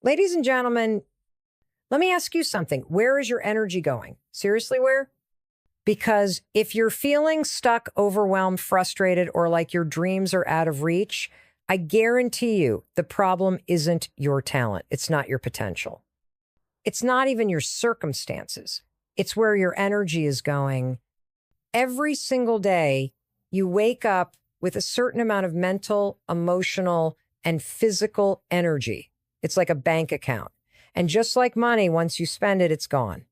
Ladies and gentlemen, let me ask you something. Where is your energy going? Seriously, where? Because if you're feeling stuck, overwhelmed, frustrated, or like your dreams are out of reach, I guarantee you the problem isn't your talent. It's not your potential. It's not even your circumstances. It's where your energy is going. Every single day, you wake up with a certain amount of mental, emotional, and physical energy. It's like a bank account. And just like money, once you spend it, it's gone.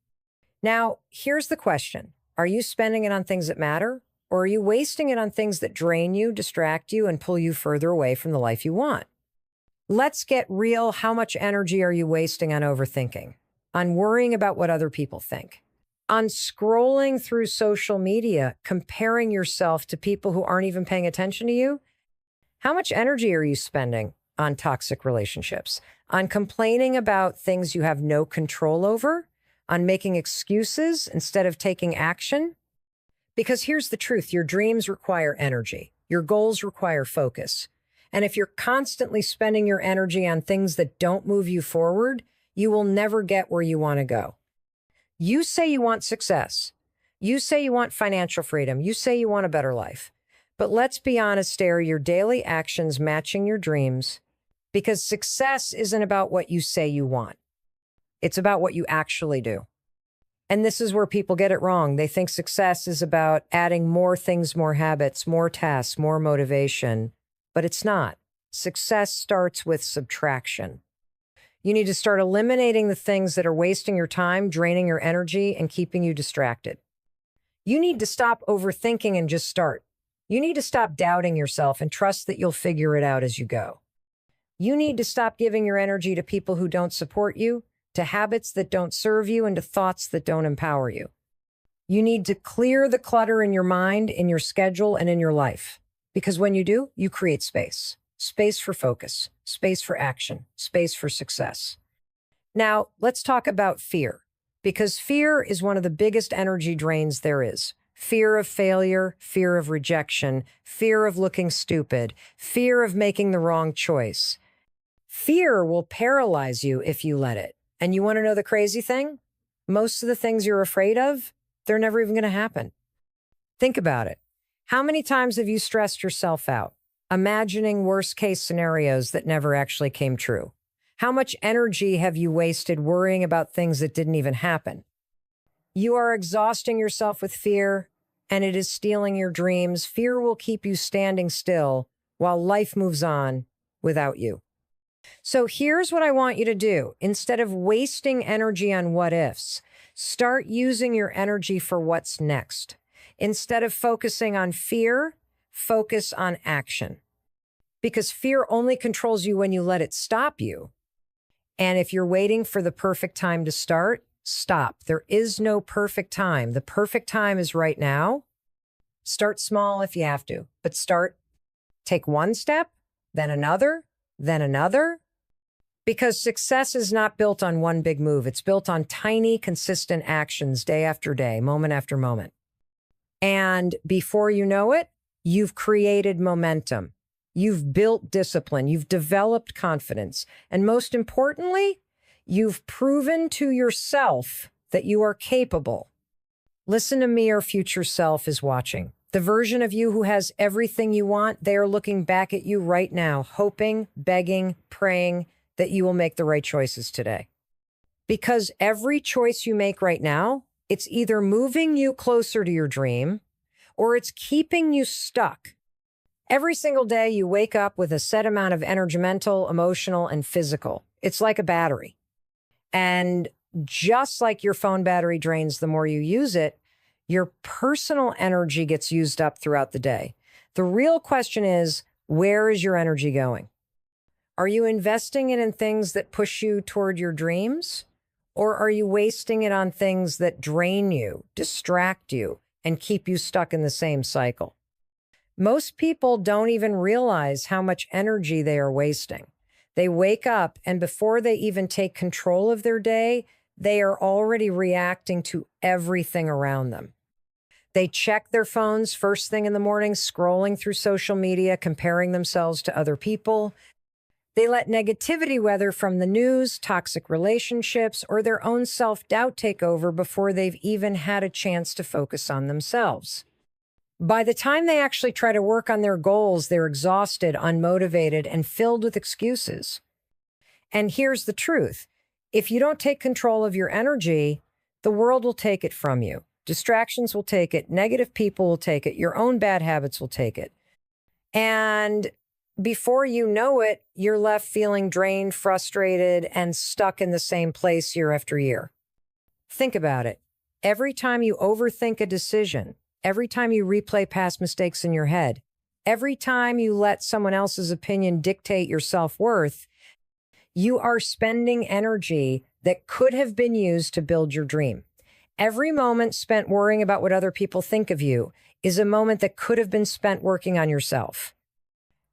Now, here's the question. Are you spending it on things that matter? Or are you wasting it on things that drain you, distract you, and pull you further away from the life you want? Let's get real. How much energy are you wasting on overthinking? On worrying about what other people think? On scrolling through social media, comparing yourself to people who aren't even paying attention to you? How much energy are you spending on toxic relationships? On complaining about things you have no control over? On making excuses instead of taking action? Because here's the truth, your dreams require energy. Your goals require focus. And if you're constantly spending your energy on things that don't move you forward, you will never get where you want to go. You say you want success. You say you want financial freedom. You say you want a better life. But let's be honest, are your daily actions matching your dreams? Because success isn't about what you say you want. It's about what you actually do. And this is where people get it wrong. They think success is about adding more things, more habits, more tasks, more motivation. But it's not. Success starts with subtraction. You need to start eliminating the things that are wasting your time, draining your energy, and keeping you distracted. You need to stop overthinking and just start. You need to stop doubting yourself and trust that you'll figure it out as you go. You need to stop giving your energy to people who don't support you, to habits that don't serve you, and to thoughts that don't empower you. You need to clear the clutter in your mind, in your schedule, and in your life. Because when you do, you create space. Space for focus, space for action, space for success. Now, let's talk about fear, because fear is one of the biggest energy drains there is. Fear of failure, fear of rejection, fear of looking stupid, fear of making the wrong choice. Fear will paralyze you if you let it. And you want to know the crazy thing? Most of the things you're afraid of, they're never even going to happen. Think about it. How many times have you stressed yourself out, imagining worst-case scenarios that never actually came true? How much energy have you wasted worrying about things that didn't even happen? You are exhausting yourself with fear, and it is stealing your dreams. Fear will keep you standing still while life moves on without you. So here's what I want you to do. Instead of wasting energy on what ifs, start using your energy for what's next. Instead of focusing on fear, focus on action. Because fear only controls you when you let it stop you. And if you're waiting for the perfect time to start, stop. There is no perfect time. The perfect time is right now. Start small if you have to, but start. Take one step, then another, then another. Because success is not built on one big move. It's built on tiny, consistent actions day after day, moment after moment. And before you know it, you've created momentum. You've built discipline. You've developed confidence. And most importantly, you've proven to yourself that you are capable. Listen to me, your future self is watching. The version of you who has everything you want, they are looking back at you right now, hoping, begging, praying that you will make the right choices today. Because every choice you make right now, it's either moving you closer to your dream or it's keeping you stuck. Every single day you wake up with a set amount of energy, mental, emotional, and physical. It's like a battery. And just like your phone battery drains the more you use it, your personal energy gets used up throughout the day. The real question is, where is your energy going? Are you investing it in things that push you toward your dreams? Or are you wasting it on things that drain you, distract you, and keep you stuck in the same cycle? Most people don't even realize how much energy they are wasting. They wake up, and before they even take control of their day, they are already reacting to everything around them. They check their phones first thing in the morning, scrolling through social media, comparing themselves to other people. They let negativity, whether from the news, toxic relationships, or their own self-doubt, take over before they've even had a chance to focus on themselves. By the time they actually try to work on their goals, they're exhausted, unmotivated, and filled with excuses. And here's the truth. If you don't take control of your energy, the world will take it from you. Distractions will take it. Negative people will take it. Your own bad habits will take it. And before you know it, you're left feeling drained, frustrated, and stuck in the same place year after year. Think about it. Every time you overthink a decision, every time you replay past mistakes in your head, every time you let someone else's opinion dictate your self-worth, you are spending energy that could have been used to build your dream. Every moment spent worrying about what other people think of you is a moment that could have been spent working on yourself.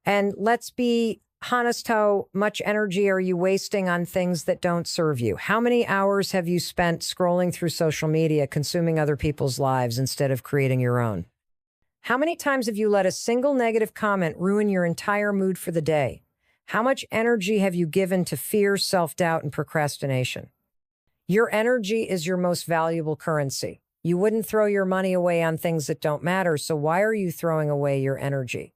And let's be honest, how much energy are you wasting on things that don't serve you? How many hours have you spent scrolling through social media, consuming other people's lives instead of creating your own? How many times have you let a single negative comment ruin your entire mood for the day? How much energy have you given to fear, self-doubt, and procrastination? Your energy is your most valuable currency. You wouldn't throw your money away on things that don't matter, so why are you throwing away your energy?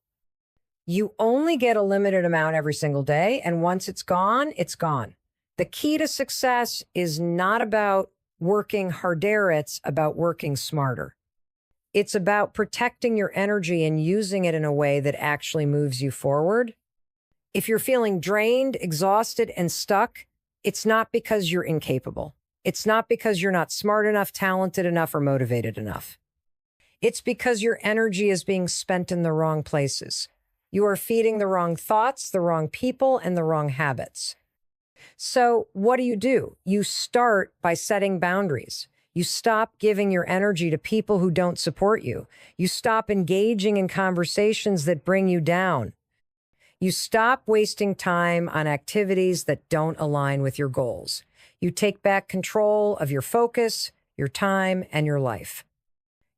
You only get a limited amount every single day, and once it's gone, it's gone. The key to success is not about working harder, it's about working smarter. It's about protecting your energy and using it in a way that actually moves you forward. If you're feeling drained, exhausted, and stuck, it's not because you're incapable. It's not because you're not smart enough, talented enough, or motivated enough. It's because your energy is being spent in the wrong places. You are feeding the wrong thoughts, the wrong people, and the wrong habits. So what do? You start by setting boundaries. You stop giving your energy to people who don't support you. You stop engaging in conversations that bring you down. You stop wasting time on activities that don't align with your goals. You take back control of your focus, your time, and your life.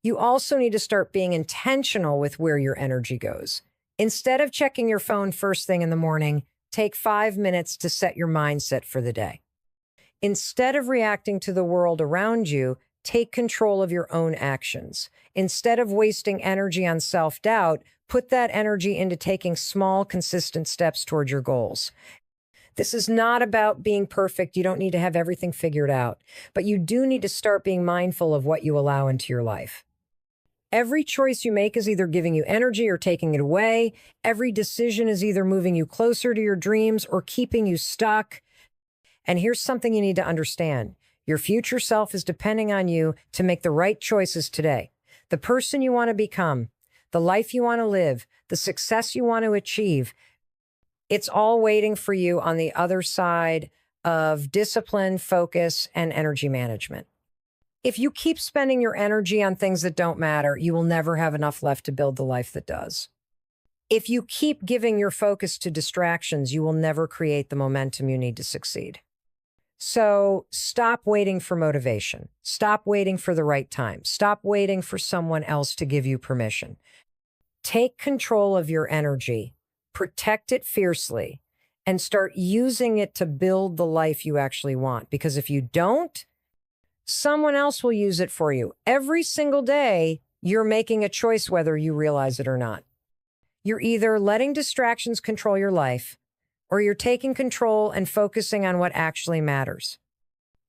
You also need to start being intentional with where your energy goes. Instead of checking your phone first thing in the morning, take 5 minutes to set your mindset for the day. Instead of reacting to the world around you, take control of your own actions. Instead of wasting energy on self-doubt, put that energy into taking small, consistent steps toward your goals. This is not about being perfect. You don't need to have everything figured out, but you do need to start being mindful of what you allow into your life. Every choice you make is either giving you energy or taking it away. Every decision is either moving you closer to your dreams or keeping you stuck. And here's something you need to understand. Your future self is depending on you to make the right choices today. The person you want to become, the life you want to live, the success you want to achieve, it's all waiting for you on the other side of discipline, focus, and energy management. If you keep spending your energy on things that don't matter, you will never have enough left to build the life that does. If you keep giving your focus to distractions, you will never create the momentum you need to succeed. So stop waiting for motivation. Stop waiting for the right time. Stop waiting for someone else to give you permission. Take control of your energy, protect it fiercely, and start using it to build the life you actually want. Because if you don't, someone else will use it for you. Every single day, you're making a choice whether you realize it or not. You're either letting distractions control your life, or you're taking control and focusing on what actually matters.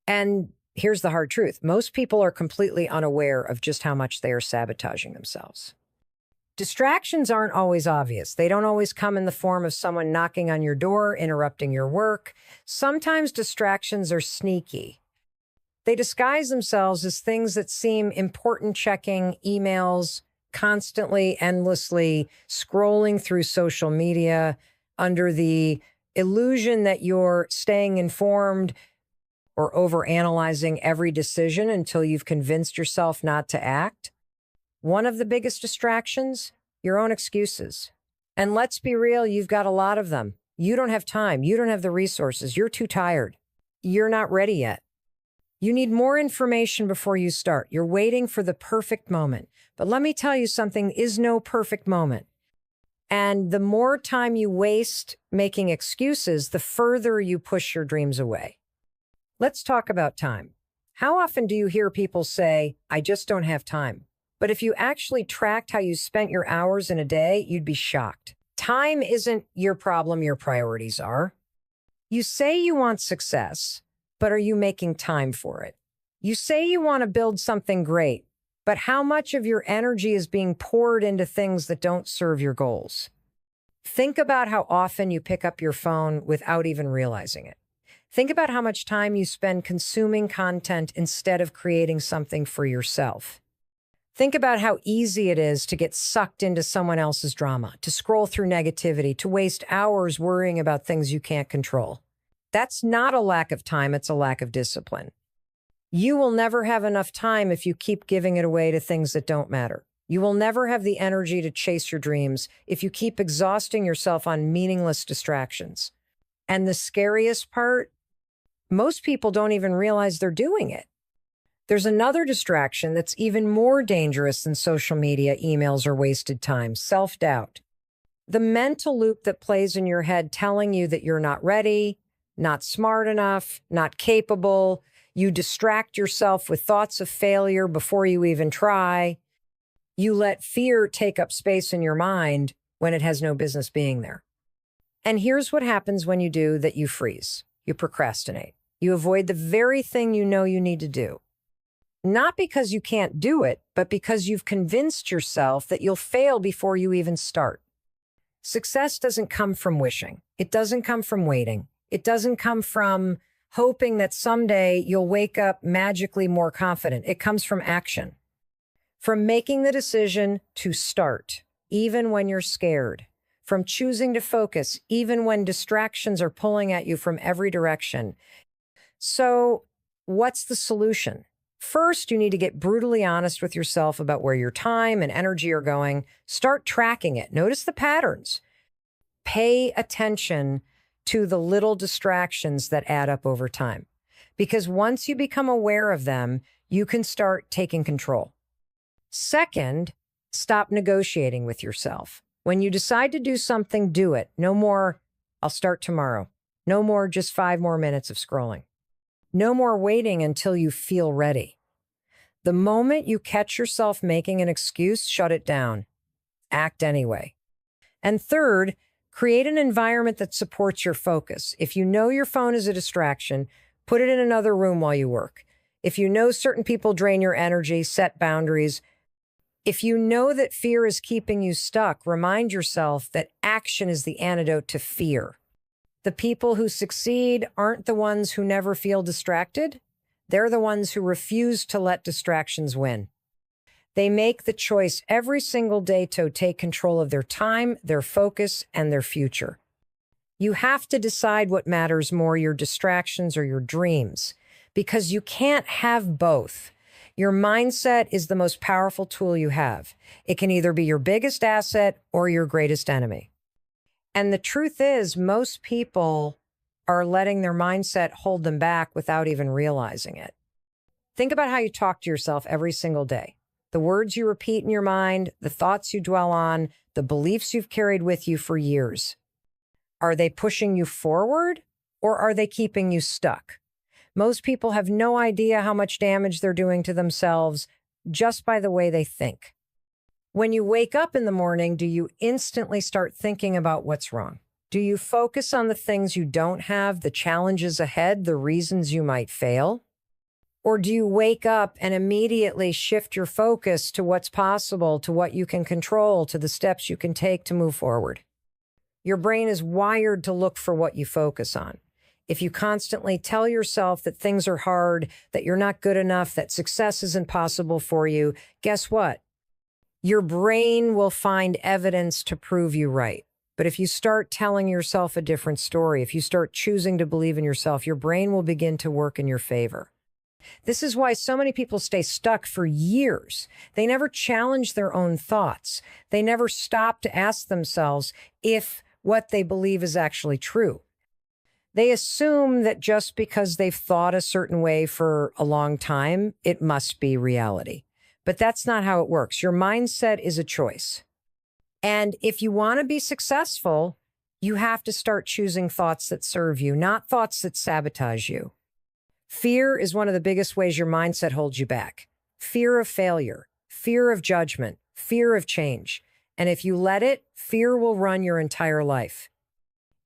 And here's the hard truth. Most people are completely unaware of just how much they are sabotaging themselves. Distractions aren't always obvious. They don't always come in the form of someone knocking on your door, interrupting your work. Sometimes distractions are sneaky. They disguise themselves as things that seem important, checking emails, constantly, endlessly scrolling through social media under the illusion that you're staying informed or overanalyzing every decision until you've convinced yourself not to act. One of the biggest distractions, your own excuses. And let's be real, you've got a lot of them. You don't have time. You don't have the resources. You're too tired. You're not ready yet. You need more information before you start. You're waiting for the perfect moment. But let me tell you something, there is no perfect moment. And the more time you waste making excuses, the further you push your dreams away. Let's talk about time. How often do you hear people say, I just don't have time? But if you actually tracked how you spent your hours in a day, you'd be shocked. Time isn't your problem, your priorities are. You say you want success, but are you making time for it? You say you want to build something great, but how much of your energy is being poured into things that don't serve your goals? Think about how often you pick up your phone without even realizing it. Think about how much time you spend consuming content instead of creating something for yourself. Think about how easy it is to get sucked into someone else's drama, to scroll through negativity, to waste hours worrying about things you can't control. That's not a lack of time, it's a lack of discipline. You will never have enough time if you keep giving it away to things that don't matter. You will never have the energy to chase your dreams if you keep exhausting yourself on meaningless distractions. And the scariest part, most people don't even realize they're doing it. There's another distraction that's even more dangerous than social media, emails, or wasted time: self-doubt. The mental loop that plays in your head telling you that you're not ready, not smart enough, not capable. You distract yourself with thoughts of failure before you even try. You let fear take up space in your mind when it has no business being there. And here's what happens when you do that: you freeze. You procrastinate. You avoid the very thing you know you need to do. Not because you can't do it, but because you've convinced yourself that you'll fail before you even start. Success doesn't come from wishing. It doesn't come from waiting. It doesn't come from hoping that someday you'll wake up magically more confident. It comes from action. From making the decision to start, even when you're scared. From choosing to focus, even when distractions are pulling at you from every direction. So, what's the solution? First, you need to get brutally honest with yourself about where your time and energy are going. Start tracking it. Notice the patterns. Pay attention to the little distractions that add up over time. Because once you become aware of them, you can start taking control. Second, stop negotiating with yourself. When you decide to do something, do it. No more, I'll start tomorrow. No more, just 5 more minutes of scrolling. No more waiting until you feel ready. The moment you catch yourself making an excuse, shut it down. Act anyway. And third, create an environment that supports your focus. If you know your phone is a distraction, put it in another room while you work. If you know certain people drain your energy, set boundaries. If you know that fear is keeping you stuck, remind yourself that action is the antidote to fear. The people who succeed aren't the ones who never feel distracted. They're the ones who refuse to let distractions win. They make the choice every single day to take control of their time, their focus, and their future. You have to decide what matters more, your distractions or your dreams, because you can't have both. Your mindset is the most powerful tool you have. It can either be your biggest asset or your greatest enemy. And the truth is, most people are letting their mindset hold them back without even realizing it. Think about how you talk to yourself every single day. The words you repeat in your mind, the thoughts you dwell on, the beliefs you've carried with you for years. Are they pushing you forward or are they keeping you stuck? Most people have no idea how much damage they're doing to themselves just by the way they think. When you wake up in the morning, do you instantly start thinking about what's wrong? Do you focus on the things you don't have, the challenges ahead, the reasons you might fail? Or do you wake up and immediately shift your focus to what's possible, to what you can control, to the steps you can take to move forward? Your brain is wired to look for what you focus on. If you constantly tell yourself that things are hard, that you're not good enough, that success isn't possible for you, guess what? Your brain will find evidence to prove you right. But if you start telling yourself a different story, if you start choosing to believe in yourself, your brain will begin to work in your favor. This is why so many people stay stuck for years. They never challenge their own thoughts. They never stop to ask themselves if what they believe is actually true. They assume that just because they've thought a certain way for a long time, it must be reality. But that's not how it works. Your mindset is a choice. And if you want to be successful, you have to start choosing thoughts that serve you, not thoughts that sabotage you. Fear is one of the biggest ways your mindset holds you back. Fear of failure, fear of judgment, fear of change. And if you let it, fear will run your entire life.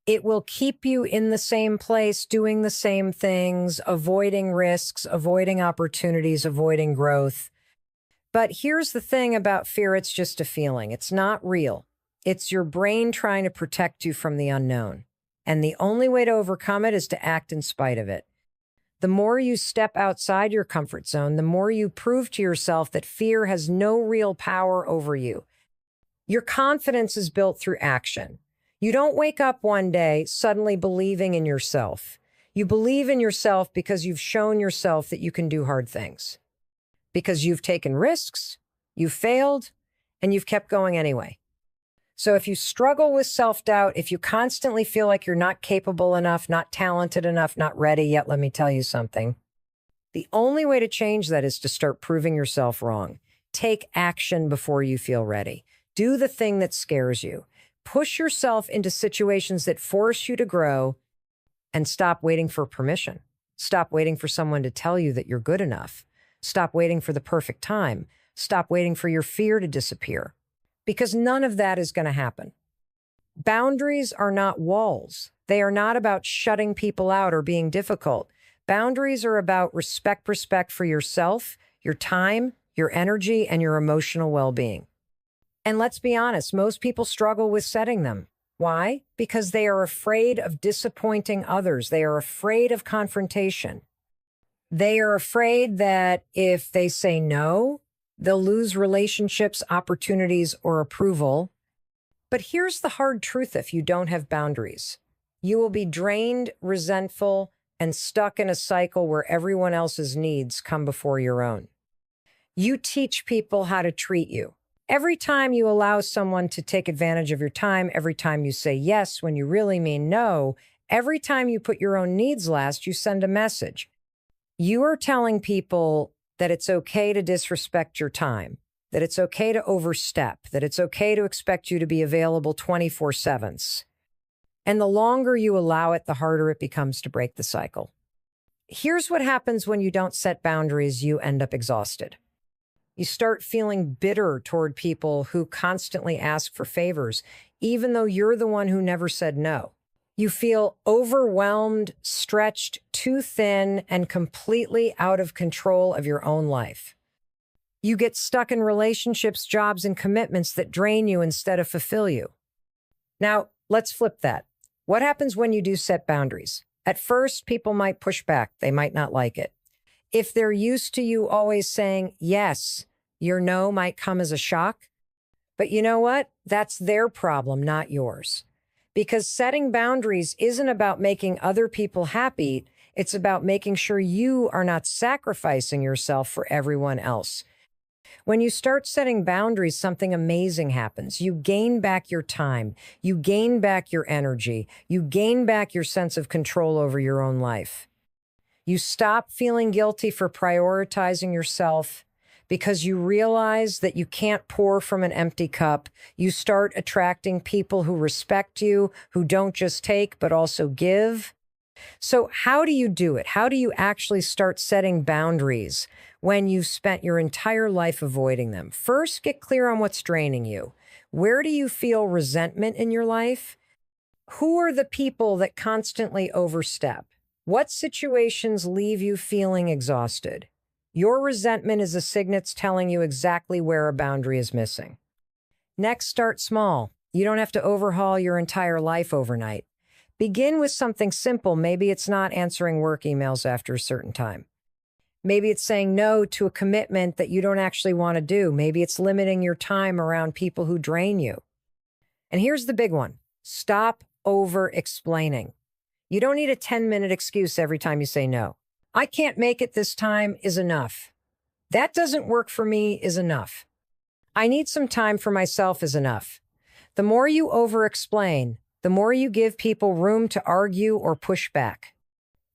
It will keep you in the same place, doing the same things, avoiding risks, avoiding opportunities, avoiding growth. But here's the thing about fear, it's just a feeling. It's not real. It's your brain trying to protect you from the unknown. And the only way to overcome it is to act in spite of it. The more you step outside your comfort zone, the more you prove to yourself that fear has no real power over you. Your confidence is built through action. You don't wake up one day suddenly believing in yourself. You believe in yourself because you've shown yourself that you can do hard things. Because you've taken risks, you've failed, and you've kept going anyway. So if you struggle with self-doubt, if you constantly feel like you're not capable enough, not talented enough, not ready yet, let me tell you something. The only way to change that is to start proving yourself wrong. Take action before you feel ready. Do the thing that scares you. Push yourself into situations that force you to grow, and stop waiting for permission. Stop waiting for someone to tell you that you're good enough. Stop waiting for the perfect time. Stop waiting for your fear to disappear. Because none of that is going to happen. Boundaries are not walls. They are not about shutting people out or being difficult. Boundaries are about respect for yourself, your time, your energy, and your emotional well-being. And let's be honest, most people struggle with setting them. Why? Because they are afraid of disappointing others. They are afraid of confrontation. They are afraid that if they say no, they'll lose relationships, opportunities, or approval. But here's the hard truth if you don't have boundaries. You will be drained, resentful, and stuck in a cycle where everyone else's needs come before your own. You teach people how to treat you. Every time you allow someone to take advantage of your time, every time you say yes when you really mean no, every time you put your own needs last, you send a message. You are telling people that it's okay to disrespect your time, that it's okay to overstep, that it's okay to expect you to be available 24/7. And the longer you allow it, the harder it becomes to break the cycle. Here's what happens when you don't set boundaries: you end up exhausted. You start feeling bitter toward people who constantly ask for favors, even though you're the one who never said no. You feel overwhelmed, stretched too thin, and completely out of control of your own life. You get stuck in relationships, jobs, and commitments that drain you instead of fulfill you. Now, let's flip that. What happens when you do set boundaries? At first, people might push back. They might not like it. If they're used to you always saying yes, your no might come as a shock. But you know what? That's their problem, not yours. Because setting boundaries isn't about making other people happy. It's about making sure you are not sacrificing yourself for everyone else. When you start setting boundaries, something amazing happens. You gain back your time. You gain back your energy. You gain back your sense of control over your own life. You stop feeling guilty for prioritizing yourself because you realize that you can't pour from an empty cup. You start attracting people who respect you, who don't just take, but also give. So how do you do it? How do you actually start setting boundaries when you've spent your entire life avoiding them? First, get clear on what's draining you. Where do you feel resentment in your life? Who are the people that constantly overstep? What situations leave you feeling exhausted? Your resentment is a signal telling you exactly where a boundary is missing. Next, start small. You don't have to overhaul your entire life overnight. Begin with something simple. Maybe it's not answering work emails after a certain time. Maybe it's saying no to a commitment that you don't actually want to do. Maybe it's limiting your time around people who drain you. And here's the big one. Stop over-explaining. You don't need a 10-minute excuse every time you say no. I can't make it this time is enough. That doesn't work for me is enough. I need some time for myself is enough. The more you over-explain, the more you give people room to argue or push back.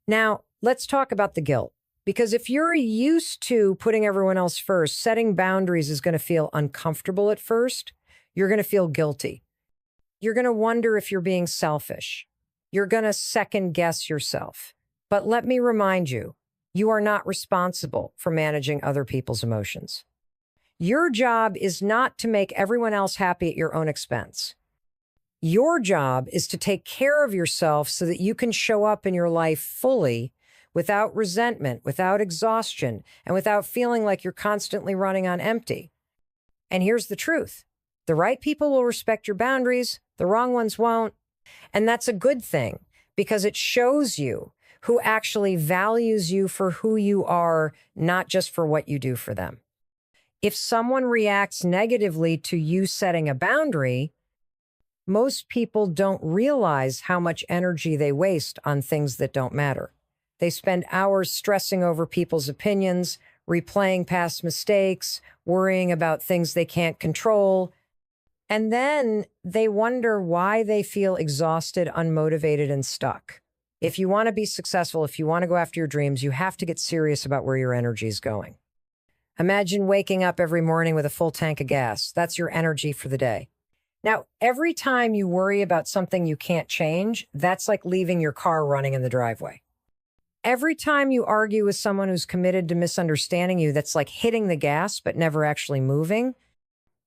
Now, let's talk about the guilt. Because if you're used to putting everyone else first, setting boundaries is going to feel uncomfortable at first. You're going to feel guilty. You're going to wonder if you're being selfish. You're going to second guess yourself. But let me remind you, you are not responsible for managing other people's emotions. Your job is not to make everyone else happy at your own expense. Your job is to take care of yourself so that you can show up in your life fully, without resentment, without exhaustion, and without feeling like you're constantly running on empty. And here's the truth. The right people will respect your boundaries, the wrong ones won't. And that's a good thing, because it shows you who actually values you for who you are, not just for what you do for them. If someone reacts negatively to you setting a boundary, most people don't realize how much energy they waste on things that don't matter. They spend hours stressing over people's opinions, replaying past mistakes, worrying about things they can't control. And then they wonder why they feel exhausted, unmotivated, and stuck. If you want to be successful, if you want to go after your dreams, you have to get serious about where your energy is going. Imagine waking up every morning with a full tank of gas. That's your energy for the day. Now, every time you worry about something you can't change, that's like leaving your car running in the driveway. Every time you argue with someone who's committed to misunderstanding you, that's like hitting the gas but never actually moving.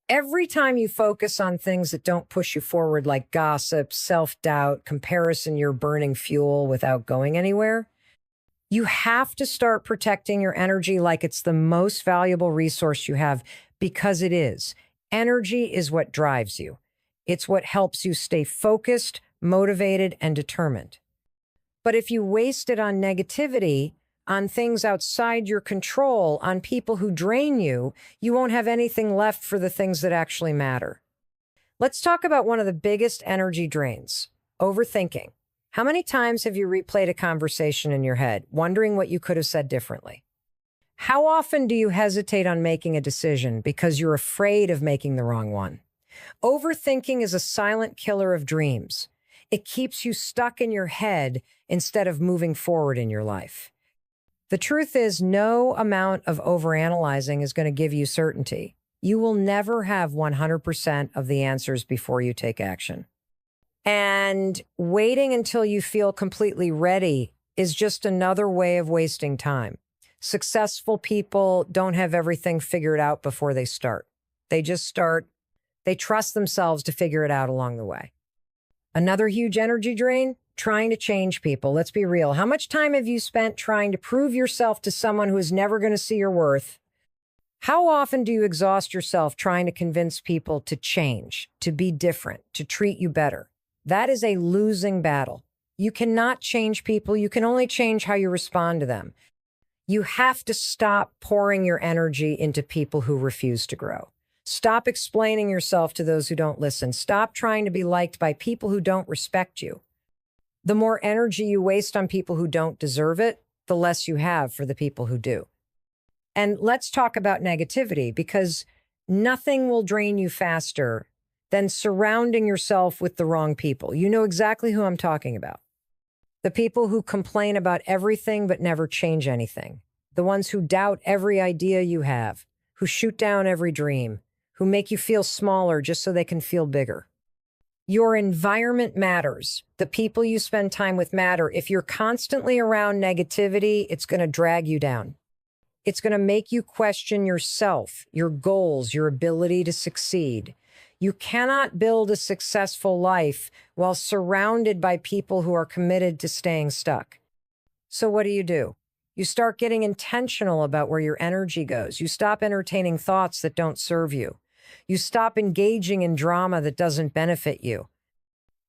Every time you focus on things that don't push you forward, like gossip, self-doubt, comparison, you're burning fuel without going anywhere. You have to start protecting your energy like it's the most valuable resource you have, because it is. Energy is what drives you. It's what helps you stay focused, motivated, and determined. But if you waste it on negativity, on things outside your control, on people who drain you, you won't have anything left for the things that actually matter. Let's talk about one of the biggest energy drains, overthinking. How many times have you replayed a conversation in your head, wondering what you could have said differently? How often do you hesitate on making a decision because you're afraid of making the wrong one? Overthinking is a silent killer of dreams. It keeps you stuck in your head instead of moving forward in your life. The truth is, no amount of overanalyzing is going to give you certainty. You will never have 100% of the answers before you take action. And waiting until you feel completely ready is just another way of wasting time. Successful people don't have everything figured out before they start. They just start. They trust themselves to figure it out along the way. Another huge energy drain, trying to change people. Let's be real. How much time have you spent trying to prove yourself to someone who is never going to see your worth? How often do you exhaust yourself trying to convince people to change, to be different, to treat you better? That is a losing battle. You cannot change people. You can only change how you respond to them. You have to stop pouring your energy into people who refuse to grow. Stop explaining yourself to those who don't listen. Stop trying to be liked by people who don't respect you. The more energy you waste on people who don't deserve it, the less you have for the people who do. And let's talk about negativity, because nothing will drain you faster than surrounding yourself with the wrong people. You know exactly who I'm talking about. The people who complain about everything but never change anything. The ones who doubt every idea you have, who shoot down every dream, who make you feel smaller just so they can feel bigger. Your environment matters. The people you spend time with matter. If you're constantly around negativity, it's going to drag you down. It's going to make you question yourself, your goals, your ability to succeed. You cannot build a successful life while surrounded by people who are committed to staying stuck. So what do? You start getting intentional about where your energy goes. You stop entertaining thoughts that don't serve you. You stop engaging in drama that doesn't benefit you.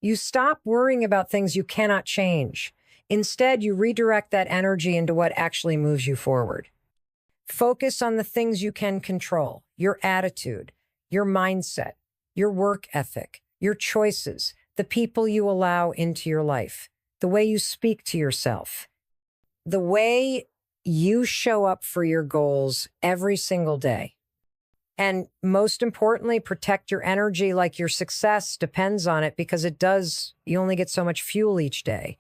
You stop worrying about things you cannot change. Instead, you redirect that energy into what actually moves you forward. Focus on the things you can control: your attitude, your mindset, your work ethic, your choices, the people you allow into your life, the way you speak to yourself, the way you show up for your goals every single day. And most importantly, protect your energy like your success depends on it, because it does. You only get so much fuel each day.